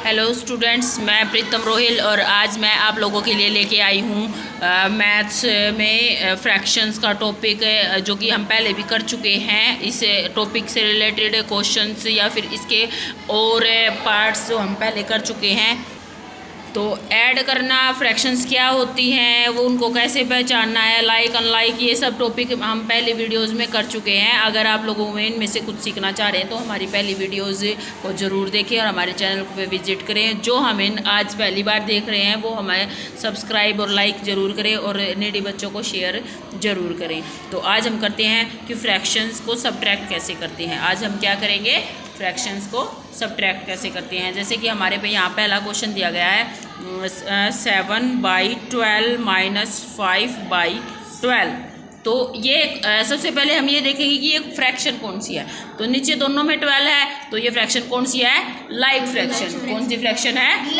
Hello students, मैं प्रीतम रोहिल और आज मैं आप लोगों के लिए लेके आई हूँ मैथ्स में फ्रैक्शंस का टॉपिक, जो कि हम पहले भी कर चुके हैं। इस टॉपिक से रिलेटेड क्वेश्चंस या फिर इसके और पार्ट्स जो हम पहले कर चुके हैं। तो ऐड करना, फ्रैक्शंस क्या होती हैं, वो उनको कैसे पहचानना है, लाइक अनलाइक, ये सब टॉपिक हम पहले वीडियोस में कर चुके हैं। अगर आप लोगों में इनमें से कुछ सीखना चाह रहे हैं तो हमारी पहली वीडियोस को ज़रूर देखें और हमारे चैनल पे विजिट करें। जो हमें आज पहली बार देख रहे हैं वो हमें सब्सक्राइब और लाइक ज़रूर करें और नीडी बच्चों को शेयर ज़रूर करें। तो आज हम करते हैं कि फ्रैक्शंस को सब्ट्रैक्ट कैसे करते हैं। आज हम क्या करेंगे, फ्रैक्शंस को सब्ट्रैक्ट कैसे करते हैं। जैसे कि हमारे पे यहाँ पहला क्वेश्चन दिया गया है 7/12 माइनस 5/12। तो ये सबसे पहले हम ये देखेंगे कि ये फ्रैक्शन कौन सी है। तो नीचे दोनों में 12 है, तो ये फ्रैक्शन कौन सी है, लाइक फ्रैक्शन। कौन सी फ्रैक्शन है,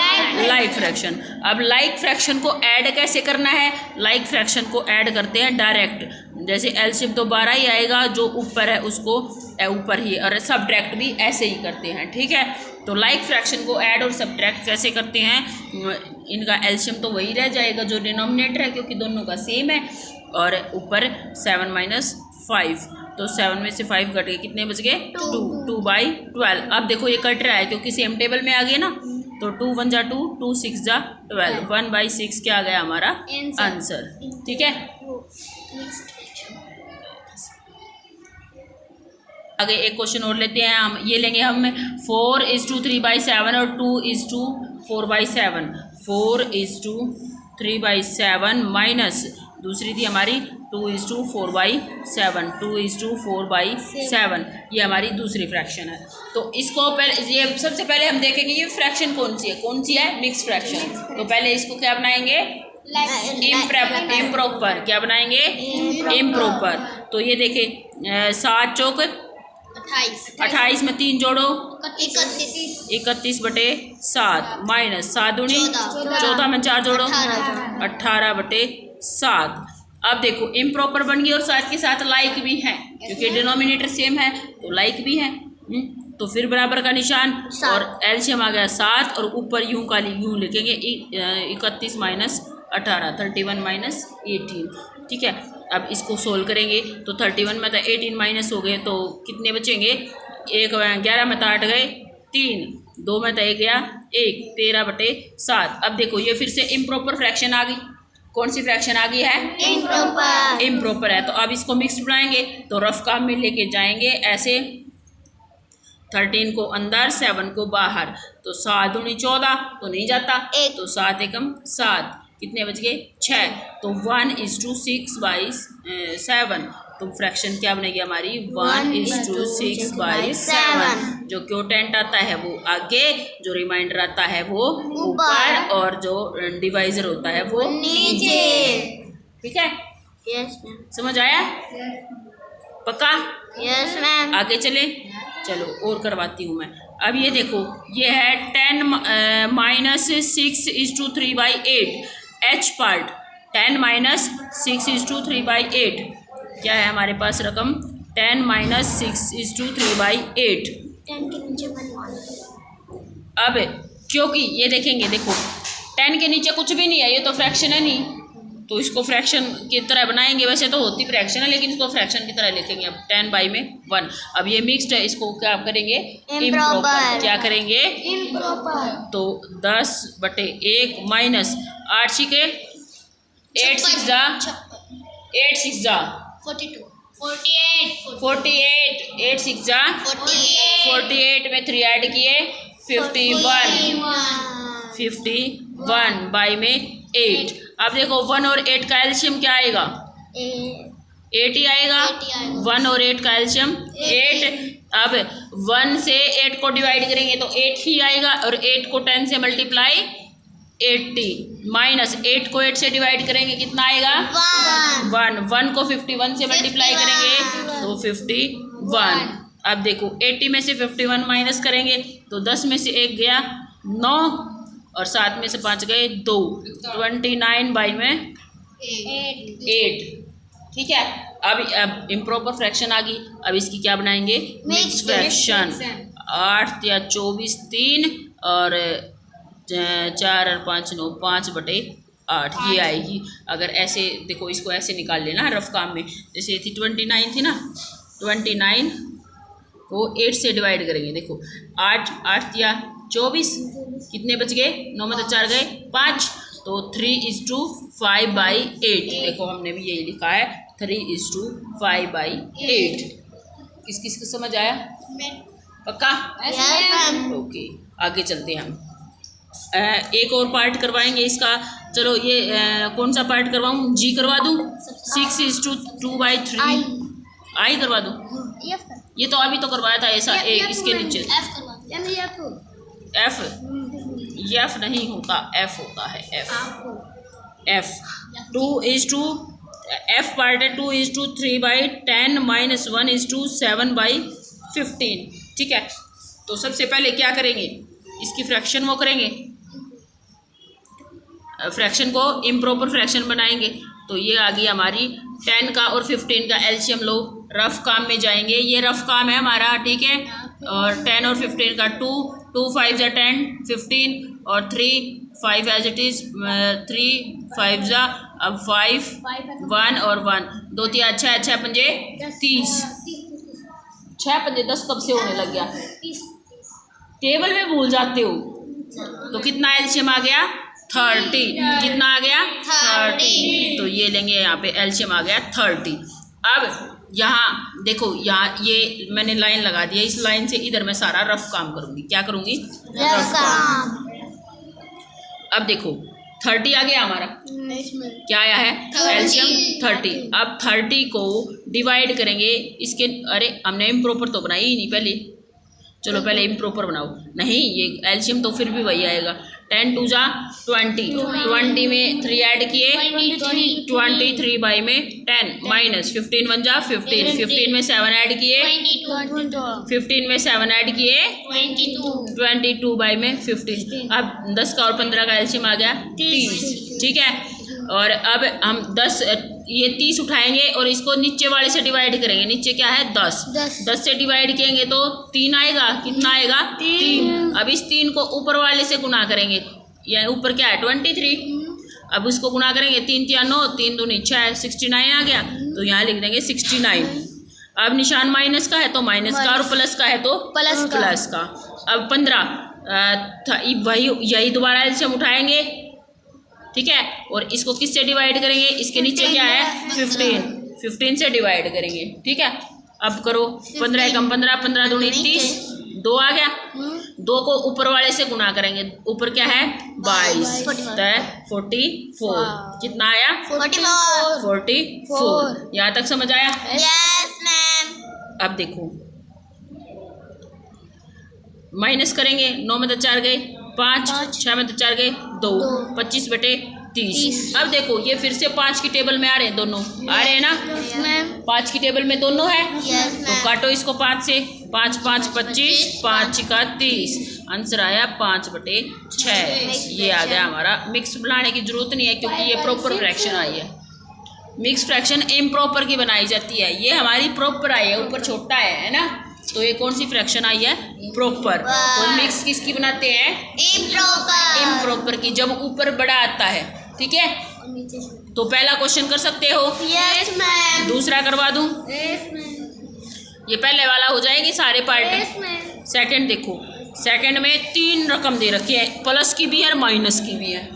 लाइक फ्रैक्शन। अब लाइक फ्रैक्शन को ऐड कैसे करना है, लाइक फ्रैक्शन को ऐड करते हैं डायरेक्ट। जैसे एलसीएम तो 12 ही आएगा, जो ऊपर है उसको ऊपर ही, और सब्ट्रैक्ट भी ऐसे ही करते हैं, ठीक है। तो लाइक फ्रैक्शन को ऐड और सब्ट्रैक्ट कैसे करते हैं, इनका एलसीएम तो वही रह जाएगा जो डिनोमिनेटर है, क्योंकि दोनों का सेम है, और ऊपर 7 माइनस 5। तो 7 में से 5 कट गए, कितने बच गए, 2/12। अब देखो ये कट रहा है क्योंकि सेम टेबल में आ गए ना। तो 2 1 जा 2, 2 6 जा 12, 1/6 क्या आ गया हमारा आंसर, ठीक है। आगे एक क्वेश्चन और लेते हैं हम, ये लेंगे हम 4:3/7 और 2:4/7। 4:3/7 माइनस दूसरी थी हमारी 2:4/7, 2:4/7, ये हमारी दूसरी फ्रैक्शन है। तो इसको पहले, ये सबसे पहले हम देखेंगे ये फ्रैक्शन कौन सी है, मिक्स फ्रैक्शन। तो पहले इसको क्या बनाएंगे, इम्प्रॉपर। क्या बनाएंगे, इम्प्रॉपर। तो ये देखे 7 चौक 28 में 3 जोड़ो 31/7 माइनस 7 दूनी 14 में 4 जोड़ो 18/7। अब देखो इम्प्रॉपर बन गई और साथ के साथ लाइक भी है, क्योंकि डिनोमिनेटर सेम है तो लाइक भी है। तो फिर बराबर का निशान और एलसीएम आ गया 7, और ऊपर यूं का यूं लिखेंगे 31 माइनस 18, 31 माइनस 18, ठीक है। अब इसको सोल्व करेंगे तो 31 में तो 18 माइनस हो गए, तो कितने बचेंगे, 11 में तो 8 गए 3, 2 में तो 1 गया 1, 13/7। अब देखो ये फिर से इम्प्रॉपर फ्रैक्शन आ गई। कौन सी फ्रैक्शन आ गई है, इम्प्रॉपर है। तो अब इसको मिक्स्ड बनाएंगे, तो रफ काम में लेके जाएंगे ऐसे, 13 को अंदर 7 को बाहर, तो 7 दूनी 14 तो नहीं जाता, तो 7 एकम 7, कितने बच गए 6। तो 1:6/7। तो फ्रैक्शन क्या बनेगी हमारी, 1:6/7। जो क्वोटेंट आता है वो आगे, जो रिमाइंडर आता है वो ऊपर, और जो डिवाइजर होता है वो नीचे, ठीक है। Yes ma'am. समझ आया, पक्का। Yes ma'am. आगे चले, चलो और करवाती हूँ मैं। अब ये देखो, ये है 10 माइनस 6:3/8 एच पार्ट। 10 माइनस 6:3/8 क्या है हमारे पास रकम, 10 माइनस 6:3/8। 10 के नीचे 1। अब क्योंकि ये देखेंगे, देखो 10 के नीचे कुछ भी नहीं है, ये तो फ्रैक्शन है नहीं, तो इसको फ्रैक्शन की तरह बनाएंगे। वैसे तो होती फ्रैक्शन है, लेकिन इसको फ्रैक्शन की तरह लिखेंगे। अब 10/1। अब ये मिक्स्ड है, इसको क्या करेंगे, इम्प्रॉपर। क्या करेंगे, इम्प्रॉपर। तो 10/1 माइनस 8 6 8 6 जा 42 48 8 6 जा 48 में 3 ऐड किए 51 बाई में 8। अब देखो 1 और 8 का एलसीएम क्या आएगा, 8 ही आएगा। 1 और 8 का एलसीएम 8। अब 1 से 8 को डिवाइड करेंगे तो 8 ही आएगा, और 8 को 10 से मल्टीप्लाई 80, माइनस 8 को 8 से डिवाइड करेंगे कितना आएगा, 1 को 51 से मल्टीप्लाई करेंगे तो 51। अब देखो 80 में से 51 माइनस करेंगे तो 10 में से 1 गया 9, और 7 में से 5 गए 2, 29/8, ठीक है। अब इम्प्रॉपर फ्रैक्शन आ गई। अब इसकी क्या बनाएंगे, मिक्स फ्रैक्शन। 8 या 24 3 और 4 और 5 9, 5/8 ये आएगी। अगर ऐसे देखो, इसको ऐसे निकाल लेना रफ काम में। जैसे ये थी 29 थी ना, 29 को 8 से डिवाइड करेंगे। देखो 8 8 दिया 24, कितने बच गए? 9 में तो 4 गए 5, तो 3:5/8। देखो हमने भी यही लिखा है 3:5/8। किस किस को समझ आया? पक्का? Yes, ma'am. ओके, आगे चलते हैं हम। एक और पार्ट करवाएंगे इसका। चलो ये कौन सा पार्ट करवाऊँ? जी करवा दूँ? 6:2/3 आई करवा दूँ? ये तो अभी तो करवाया था ऐसा। इसके नीचे एफ, एफ नहीं होता, एफ होता है। एफ 2:, एफ पार्ट है 2:3/10 - 1:7/15। ठीक है, तो सबसे पहले क्या करेंगे? इसकी फ्रैक्शन वो करेंगे, फ्रैक्शन को इम्प्रॉपर फ्रैक्शन बनाएंगे। तो ये आ गई हमारी 10 का और 15 का एलसीएम लो। रफ काम में जाएंगे, ये रफ काम है हमारा, ठीक है। और 10 और 15 का 2 5 × 10 15 और 3 5 एज इट इज 3 5 अब 5 1 और 1 2 3 अच्छा 5 30 6 5 10 कब से होने लग गया? टेबल में भूल जाते हो। तो कितना एलसीएम आ गया? 30। कितना आ गया? 30। तो ये लेंगे, यहाँ पे एलसीएम आ गया 30। अब यहाँ देखो, यहाँ ये मैंने लाइन लगा दिया, इस लाइन से इधर मैं सारा रफ काम करूँगी। क्या करूँगी? रफ काम। अब देखो 30 आ गया हमारा, क्या आया है? एलसीएम 30। अब 30 को डिवाइड करेंगे इसके, अरे हमने इम्प्रॉपर तो बनाई ही नहीं पहले। चलो पहले इम्प्रॉपर बनाओ। नहीं, ये एलसीएम तो फिर भी वही आएगा। 10 2 20, 20 में 3 ऐड किए 23 बाई में 10 माइनस 15 1 15, 15 में 7 ऐड किए 15 में 7 ऐड किए 22 बाई में 15। अब 10 का और 15 का एलसीएम आ गया 30। ठीक है, और अब हम 10 ये 30 उठाएंगे और इसको नीचे वाले से डिवाइड करेंगे। नीचे क्या है? 10 से डिवाइड करेंगे तो 3 आएगा। कितना आएगा? 3। अब इस 3 को ऊपर वाले से गुना करेंगे, या ऊपर क्या है? 23। अब उसको गुना करेंगे 3 3 9, 3 2 6 69 आ गया। तो यहाँ लिख देंगे 69। अब निशान माइनस का है तो माइनस का, और प्लस का है तो प्लस का। अब 15 वही यही दोबारा एलसीएम उठाएंगे, ठीक है, और इसको किससे डिवाइड करेंगे? इसके नीचे क्या है? 15 से डिवाइड करेंगे। ठीक है, अब करो 15 कम 15, 15 दूनी 30, 2 आ गया। 2 को ऊपर वाले से गुना करेंगे, ऊपर क्या है? 22, तो 44। कितना आया? 44। यहाँ तक समझ आया? Yes ma'am. अब देखो माइनस करेंगे, 9 में तो 4 गए 5, 6 में तो 4 गए 2, 25/30। अब देखो ये फिर से 5 की टेबल में आ रहे हैं, दोनों आ रहे हैं ना? 5 की टेबल में दोनों है। तो काटो इसको 5 से, 5 5 25, 5 का 30, आंसर आया 5/6। ये आ गया हमारा। मिक्स बनाने की जरूरत नहीं है क्योंकि ये प्रॉपर फ्रैक्शन आई है। मिक्स फ्रैक्शन इम्प्रॉपर की बनाई जाती है, ये हमारी प्रॉपर आई है, ऊपर छोटा है ना। तो ये कौन सी फ्रैक्शन आई है? प्रॉपर। तो मिक्स किसकी बनाते हैं? इम्प्रॉपर की, जब ऊपर बड़ा आता है। ठीक है, तो पहला क्वेश्चन कर सकते हो? Yes ma'am. दूसरा करवा दूं? ये पहले वाला हो जाएगी सारे पार्ट। सेकंड देखो, सेकंड में 3 रकम दे रखी है, प्लस की भी है और माइनस की भी है।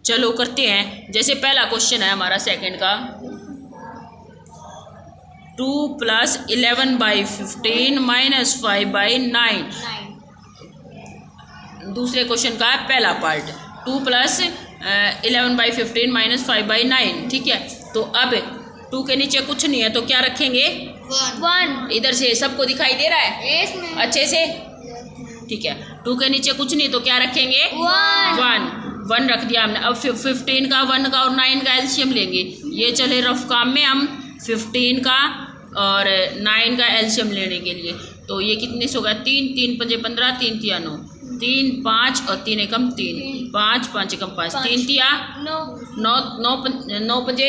चलो करते हैं। जैसे पहला क्वेश्चन है हमारा सेकंड का, 2 + 11/15 - 5/9। दूसरे क्वेश्चन का पहला पार्ट 2 + 11/15 - 5/9। ठीक है, तो अब 2 के नीचे कुछ नहीं है तो क्या रखेंगे? 1। इधर से सबको दिखाई दे रहा है अच्छे से? ठीक है, 2 के नीचे कुछ नहीं तो क्या रखेंगे? 1 रख दिया हमने। अब 15 का, 1 का और 9 का एलसीएम लेंगे। ये चले रफ काम में हम 15 का और 9 का एलसीएम लेने के लिए। तो ये कितने से होगा? 3 3 5 15, 3 3 9, 3 5 और 3 एकम 3, 5 5 एकम 5, 3 3 9 9 5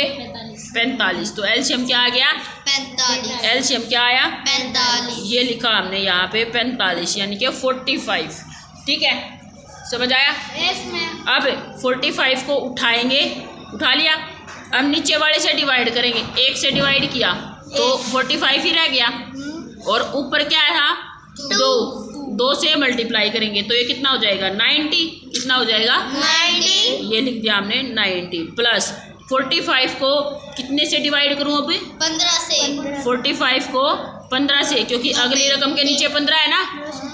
45। तो एलसीएम क्या आ गया? 45। एलसीएम क्या आया? 45। ये लिखा हमने यहाँ पे 45, यानी कि 45। ठीक है, समझ आया? Yes ma'am. अब 45 को उठाएंगे, उठा लिया। अब नीचे वाले से डिवाइड करेंगे, 1 से डिवाइड किया तो 45 ही रह गया, और ऊपर क्या था 2 से मल्टीप्लाई करेंगे तो ये कितना हो जाएगा 90। कितना हो जाएगा 90। ये लिख दिया हमने 90 प्लस 45 को कितने से डिवाइड करूँ अब 15 से। 45 को 15 से, क्योंकि अगली रकम के नीचे 15 है ना,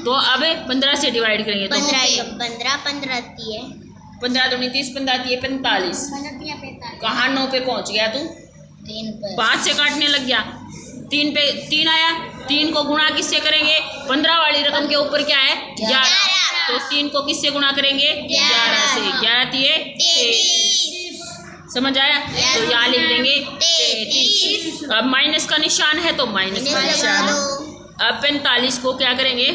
तो अब 15 से डिवाइड करेंगे तो 15 है 15 दूनी 30, 15 दिए 45। कहाँ 9 पे पहुँच गया तू? 3 पर 5 से काटने लग गया, 3 पे 3 आया। 3 को गुणा किससे करेंगे? 15 वाली रकम के ऊपर क्या है 11, तो 3 को किससे गुणा करेंगे 11 से। 11 दिए 33। समझ आया? तो यहाँ लिख देंगे 33। अब माइनस का निशान है तो माइनस का निशान। अब 45 को क्या करेंगे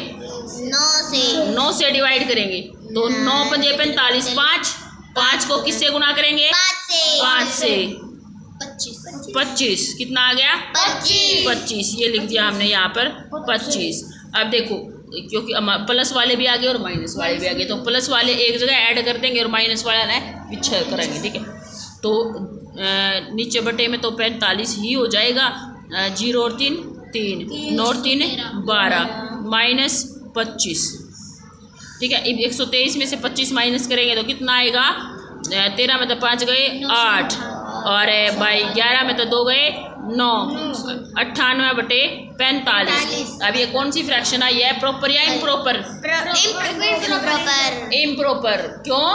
9 से डिवाइड करेंगे तो 9 पंजे 45, 5 को किससे गुणा करेंगे 5 से। 25 कितना आ गया 25। ये लिख दिया हमने यहाँ पर 25। अब देखो क्योंकि प्लस वाले भी आ गए और माइनस वाले भी आ गए, तो प्लस वाले एक जगह ऐड कर देंगे और माइनस वाला ना पीछे करेंगे, ठीक है। तो नीचे बटे में तो 45 ही हो जाएगा। 0 और 3 3, 9 और 3 12 माइनस 25, ठीक है। 123 में से 25 माइनस करेंगे तो कितना आएगा 13 में तो 5 गए 8, और बाई 11 में तो 2 गए 9, 98 बटे 45। अब ये कौन सी फ्रैक्शन आई है, प्रॉपर या इम्प्रॉपर? इम्प्रॉपर। क्यों?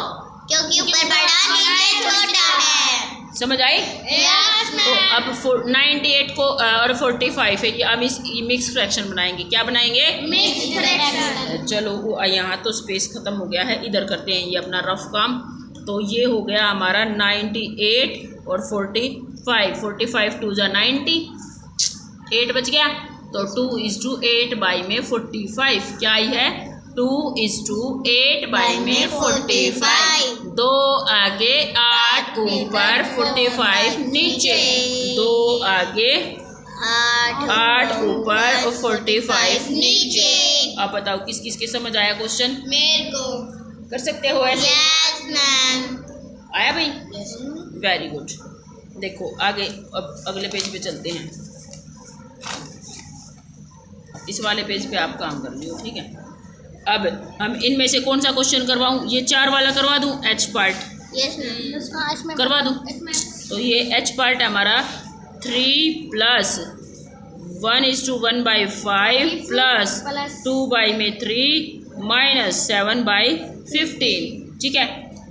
क्योंकि ऊपर बड़ा नीचे छोटा है। समझ आई? तो अब 98 को और 45 है, अब इस मिक्स फ्रैक्शन बनाएंगे। क्या बनाएंगे? Mix fraction. चलो यहाँ तो स्पेस ख़त्म हो गया है, इधर करते हैं ये अपना रफ काम। तो ये हो गया हमारा 98 और 45, 45 2 जा 90, 8 बच गया तो 2:8 बाई में 45 क्या आई है 2:8 बाई में 45। 2 आगे 8 ऊपर 45 नीचे, 2 आगे 8 ऊपर और 45 नीचे। आप बताओ किस किस के समझ आया क्वेश्चन? मेरे को कर सकते हो ऐसे? Yes ma'am. आया भाई? Very good. देखो आगे अब अगले पेज पे चलते हैं। इस वाले पेज पे आप काम कर लियो, ठीक है। अब हम इनमें से कौन सा क्वेश्चन करवाऊँ? ये 4 वाला करवा दूँ, एच पार्ट यस मैम करवा दूँ। तो ये एच पार्ट हमारा 3 + 1:1/5 प्लस 2/3 माइनस 7/15, ठीक है।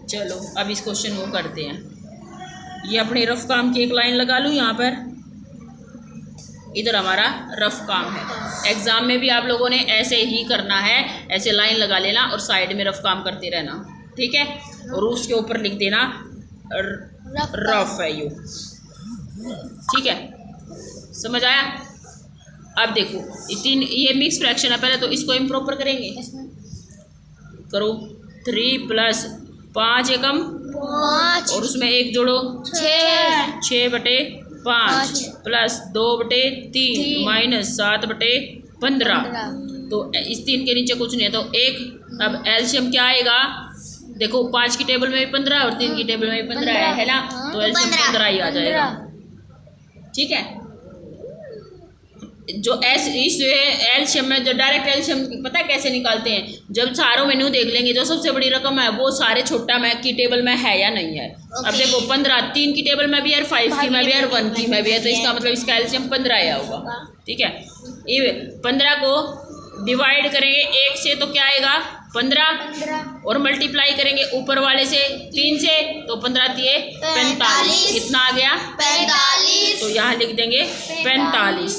चलो अब इस क्वेश्चन को करते हैं। ये अपने रफ काम की एक लाइन लगा लूँ यहाँ पर, इधर हमारा रफ काम है। एग्जाम में भी आप लोगों ने ऐसे ही करना है, ऐसे लाइन लगा लेना और साइड में रफ काम करते रहना, ठीक है। और उसके ऊपर लिख देना रफ है यू, ठीक है। समझ आया? अब देखो ये मिक्स फ्रैक्शन है, पहले तो इसको इम्प्रॉपर करेंगे। करो 3 + 5 एकम 5 और उसमें 1 जोड़ो 6/5 प्लस 2/3 माइनस 7/15। तो इस 3 के नीचे कुछ नहीं है तो 1। अब एलसीएम क्या आएगा? देखो 5 की टेबल में भी 15 और 3 की टेबल में भी 15 है ना, तो एलसीएम 15 ही आ जाएगा, ठीक है। जो इस एलसीएम में जो डायरेक्ट एलसीएम पता है कैसे निकालते हैं? जब सारों मेन्यू देख लेंगे जो सबसे बड़ी रकम है वो सारे छोटा में की टेबल में है या नहीं है। अब देखो 15 3 की टेबल में भी है, 5 की में भी है और 1 की में भी है, तो इसका मतलब इसका एलसीएम 15 आया होगा, ठीक है। ये 15 को डिवाइड करेंगे 1 से तो क्या आएगा 15 और मल्टीप्लाई करेंगे ऊपर वाले से 3 से तो 15 दिए 45। कितना आ गया 45। तो यहाँ लिख देंगे 45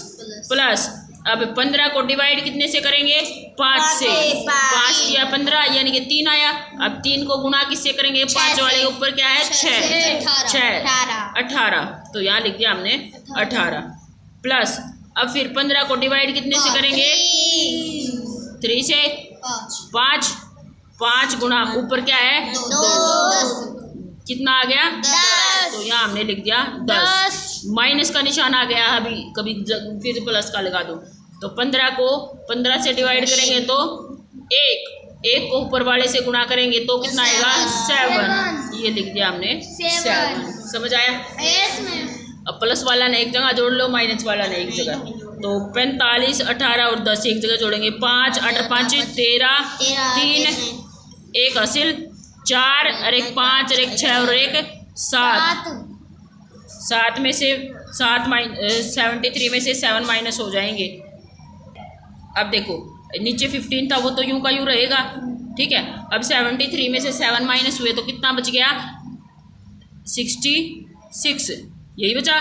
प्लस अब 15 को डिवाइड कितने से करेंगे 5 से। 5 किया 15 यानी कि 3 आया। अब 3 को गुणा किससे करेंगे 5 वाले के ऊपर क्या है 6 18। तो यहाँ लिख दिया हमने 18 प्लस अब फिर 15 को डिवाइड कितने से करेंगे 3 से 5 गुणा ऊपर क्या है 10। कितना आ गया 10। तो यहाँ हमने लिख दिया 10। माइनस का निशान आ गया, अभी कभी फिर प्लस का लगा दो। तो 15 को 15 से डिवाइड करेंगे तो 1 1 को ऊपर वाले से गुणा करेंगे तो कितना आएगा 7। ये लिख दिया हमने 7। समझ आया? अब प्लस वाला ने एक जगह जोड़ लो, माइनस वाला ने एक जगह। तो 45, 18 और 10 एक जगह जोड़ेंगे। 5, 8, 5, 13, 3, 1 हासिल, 4 और 1 5 और 1 6 और 1 7। 7 में से 73 में से 7 माइनस हो जाएंगे। अब देखो नीचे 15 था, वो तो यूं का यूं रहेगा, ठीक है। अब 73 में से 7 माइनस हुए तो कितना बच गया? 66, यही बचा।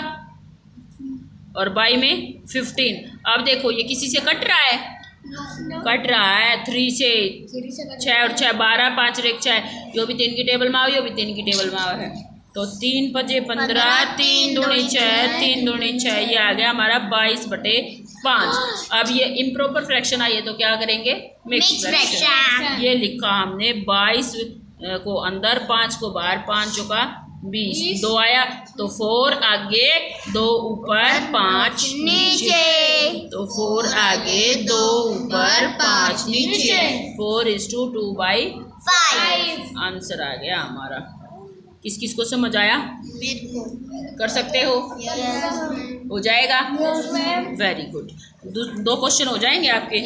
और बाई में 15। अब देखो ये किसी से कट रहा है, कट रहा है 3 से। 6 और 6 12, 5 और 1 6। यो भी 3 की टेबल में आओ, यो भी 3 की टेबल में आओ है। तो 3 5 15, 3 दूनी 6, 3 दूनी 6, ये आ गया हमारा 22/5। अब ये इम्प्रॉपर फ्रैक्शन आई है तो क्या करेंगे? Mix fraction. ये लिखा हमने 22 को अंदर, 5 को बाहर, 5 का 20, 2 आया तो 4 आगे 2 ऊपर 5 नीचे। तो 4 आगे 2 ऊपर 5 नीचे। 4:2/5 आंसर आ गया हमारा। किस किस को समझ आया? कर सकते हो? हो जाएगा? Very good. 2 क्वेश्चन हो जाएंगे आपके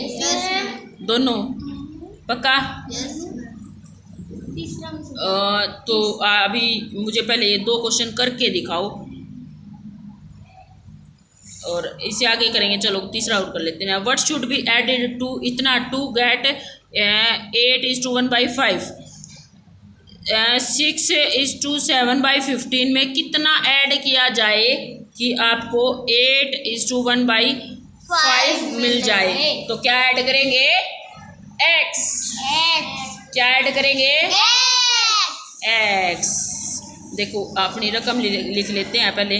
दोनों, पक्का? तो अभी मुझे पहले ये 2 क्वेश्चन करके दिखाओ और इसे आगे करेंगे। चलो तीसरा और कर लेते हैं। What should be added to इतना टू गेट 8:1/5। 6:7/15 में कितना ऐड किया जाए कि आपको 8:1/5 मिल जाए? तो क्या ऐड करेंगे? x। क्या ऐड करेंगे? x। देखो अपनी रकम लिख लेते हैं पहले।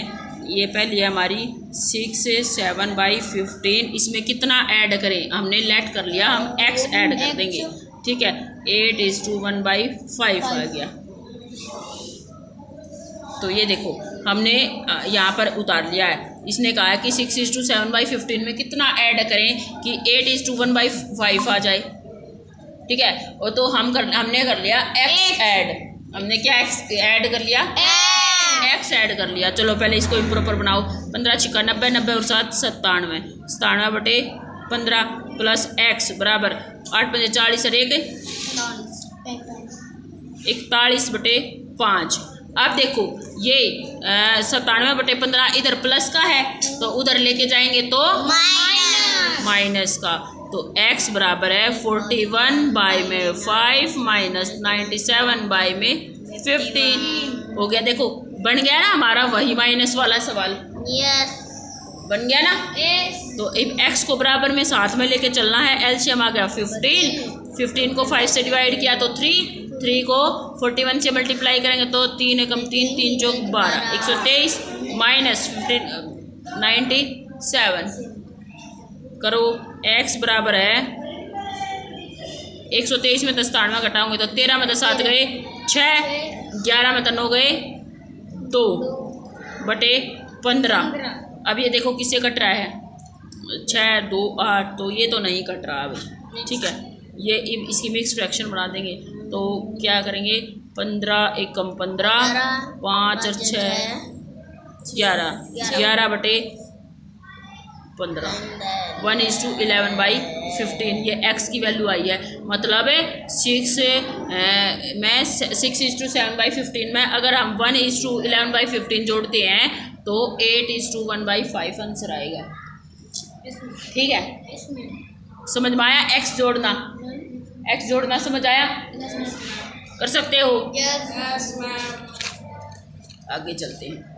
ये पहली है हमारी 6/7/15। इसमें कितना ऐड करें? हमने लेट कर लिया, हम x ऐड कर देंगे, ठीक है। 8:1/5 आ गया। तो ये देखो हमने यहाँ पर उतार लिया है। इसने कहा है कि 6:7/15 में कितना ऐड करें कि 8:1/5 आ जाए, ठीक है। और तो हमने कर लिया x ऐड। हमने क्या ऐड कर लिया? x ऐड कर लिया। चलो पहले इसको इम्प्रॉपर बनाओ। 15 × 90, 90 और 7 97, 97/15 प्लस x बराबर 8 × 40 और 1 41/5। अब देखो ये 97/15 इधर प्लस का है तो उधर लेके जाएंगे तो माइनस का। तो x बराबर है 41/5 माइनस 97/15 हो गया। देखो बन गया ना हमारा वही माइनस वाला सवाल। बन गया ना? तो x को बराबर में साथ में लेके चलना है। एलसीएम आ गया 15 को 5 से डिवाइड किया तो 3 को 41 से मल्टीप्लाई करेंगे तो 3 एकम 3, 3 चौक 12, 123 माइनस 97 करो। x बराबर है 123 में 97 घटाओगे तो 13 में 7 गए 6, 11 में 9 गए 2/15। अब ये देखो किससे कट रहा है? 6 2 8, तो ये तो नहीं कट रहा अभी, ठीक है। ये इसकी मिक्स फ्रैक्शन बना देंगे तो क्या करेंगे? 15 एकम 15, 5 और 6 11, 11/15 1:11/15। ये x की वैल्यू आई है। मतलब 6:7/15 में अगर हम 1:11/15 जोड़ते हैं तो 8:1/5 आंसर आएगा, ठीक है। समझ में आया? x जोड़ना, x जोड़ना समझ आया? कर सकते हो? आगे चलते हैं।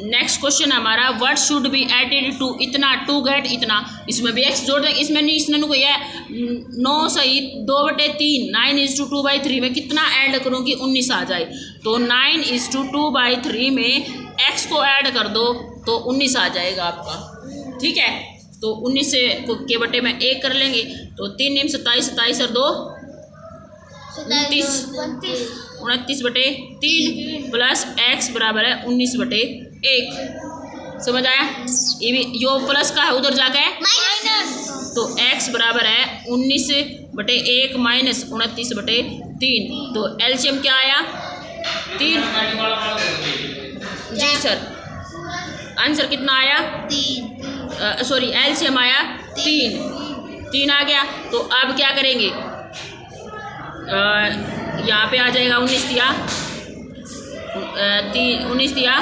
नेक्स्ट क्वेश्चन हमारा what should be added to इतना टू गेट इतना। इसमें भी x जोड़ दें। इसमें नहीं, इसने कोई है 9 सही 2/3 9:2/3 में कितना ऐड करूँ कि 19 आ जाए? तो 9:2/3 में x को ऐड कर दो तो 19 आ जाएगा आपका, ठीक है। तो 19 के बटे में 1 कर लेंगे तो 3 9 27, 27 और 2 29/3 प्लस x बराबर है 19/1। समझ आया? ये भी जो प्लस का है उधर जाके माइनस। तो x बराबर है 19/1 माइनस 29/3। तो एलसीएम क्या आया? 3। जी सर, आंसर कितना आया? 3। सॉरी, एलसीएम आया 3 आ गया। तो अब क्या करेंगे? यहाँ पे आ जाएगा 19 दिया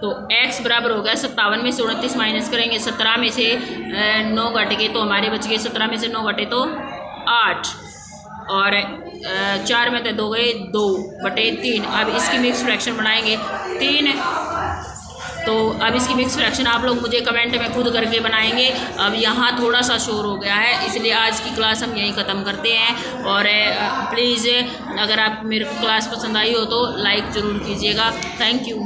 तो x बराबर हो गया 57 में से 29 माइनस करेंगे, 17 में से 9 घट गए तो हमारे बच गए, 17 में से 9 घटे तो 8 और 4 में तो 2 गए 2/3। अब इसकी मिक्स फ्रैक्शन बनाएंगे 3। तो अब इसकी मिक्स फ्रैक्शन आप लोग मुझे कमेंट में खुद करके बनाएंगे। अब यहाँ थोड़ा सा शोर हो गया है, इसलिए आज की क्लास हम यहीं ख़त्म करते हैं। और प्लीज़ अगर आप मेरे क्लास पसंद आई हो तो लाइक ज़रूर कीजिएगा। Thank you.